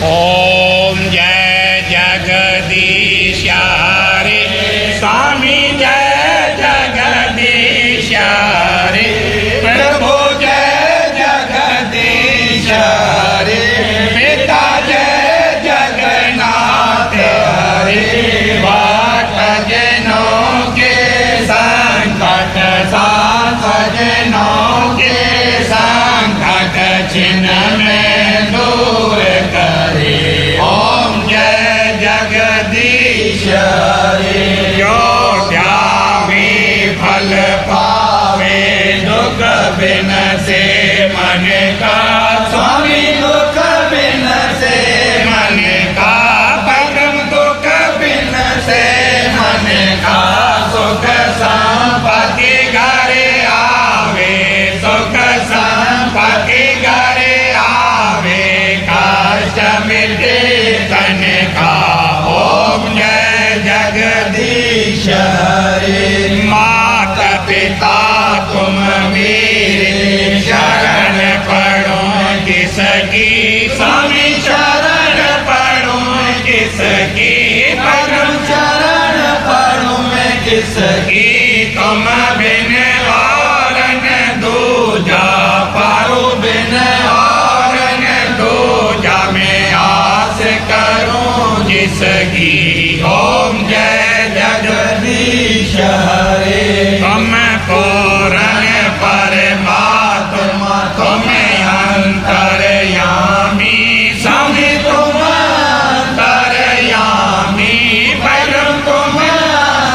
ओम जय जगदीश हरे स्वामी जय जगदीश हरे प्रभु जय जगदीश हरे पिता जय जगन्नाथ हरे भक्तजनों के संकट सज्जनों के संकट छिन्न में दूर करे। ओम जय जगदीश हरे जो ध्यावे फल पावे दुख बिन से मन का स्वामी दुख बिन से मन का परम दुख बिन से मन का सुख संपत्ति घरे आवे सुख संपत्ति घरे आवे कष्ट मिटे तन का। ओम जय जगदीश हरे माता पिता तुम मेरे शरण पड़ो किसकी स्वामी शरण पड़ो किसकी परम शरण पड़ो किसकी तुम बिन और न दूजा पारो बिन और न दूजा में आस करूं जिसकी। ओम जय जगदीश हरे तुम पूर्ण परमात्मा तुम अंतर्यामी स्वामी तुम अंतर्यामी परम तुम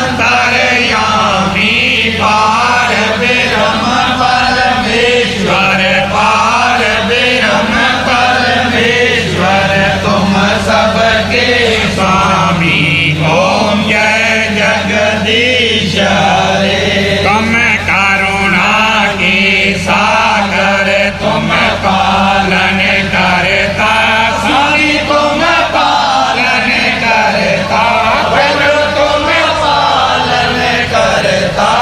अंतर्यामी पार ब्रह्म परमेश्वर पार ब्रह्म परमेश्वर तुम सबके स्वामी। ओम जय जगदीश हरे तुम करुणा के सागर तुम पालन करता स्वामी तुम पालन करता प्रभु तुम पालन करता।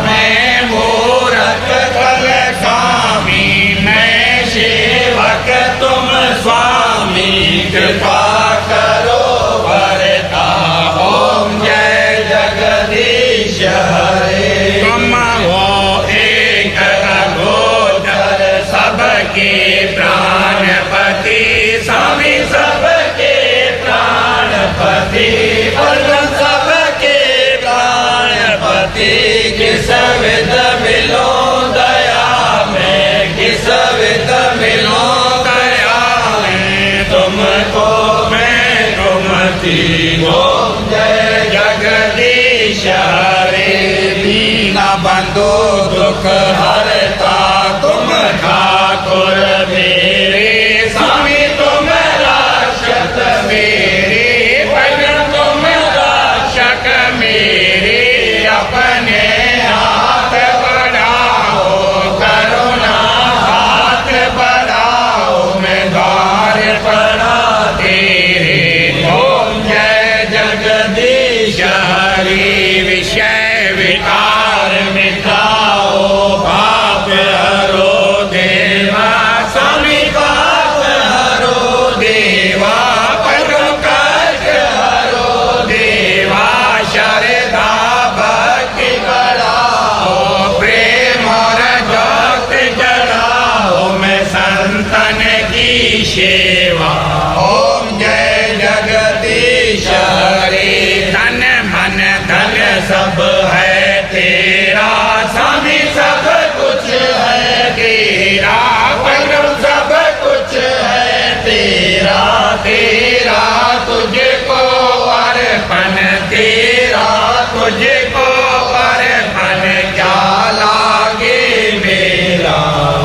मैं मूरख कल स्वामी मैं सेवक तुम स्वामी कृपा करो भरता। ओम जय जगदीश हरे तुम हो एक अगोचर सबके प्राणपति स्वामी सबके प्राणपति परम सबके प्राणपति किस विध मिलो दया में किस विध मिलो दया में तुमको मैं तुमती। ओम जय जगदीश हरे दीना बंधु दुख हरता तुम ठाकुर मेरे स्वामी तुम रक्षक मेरे भजन तुम रक्षक मेरे अपने हाथ बढ़ाओ करुणा हाथ बढ़ाओ मैं द्वार पड़ा तेरे। ओम जय जगदीश हरे विषय विकार मिटाओ पाप हरो देवा स्वामी पाप हरो देवा परम कष्ट हरो देवा श्रद्धा भक्ति बढ़ाओ प्रेम और ज्योति जलाओ मैं संतन की सेवा। ओम जय जगदीश हरे तन मन धन सब है तेरा स्वामी सब कुछ है तेरा परम सब कुछ है तेरा तेरा तुझको अर्पण तेरा तुझको अर्पण क्या लागे मेरा।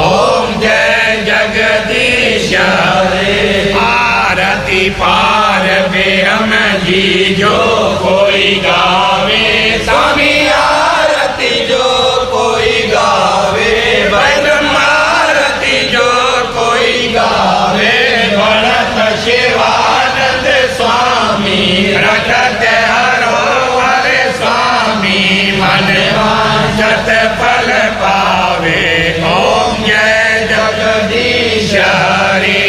ओम जय जगदीश हरे आरती पार बेहम जी जो कोई गावे स्वामी आरती जो कोई गावे ब्रह्म आरती जो कोई गावे भरत शिवानंद स्वामी रखत हरो हरे स्वामी मन वांछत फल पावे। ओम जय जगदीश हरे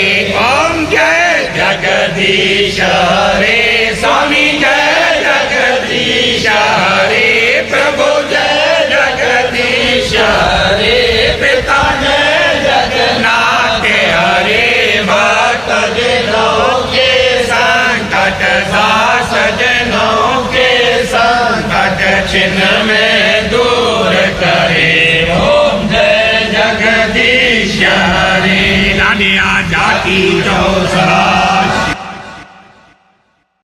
ओम जय जगदीश जगदीश हरे स्वामी जय जगदीश हरे प्रभु जय जगदीश हरे पिता जय जगन्नाथ हरे भक्त जनों के संकट दास जनों के संकट छिन्न में दूर करे ओम जय जगदीश हरे लाडिया जाति चौसरा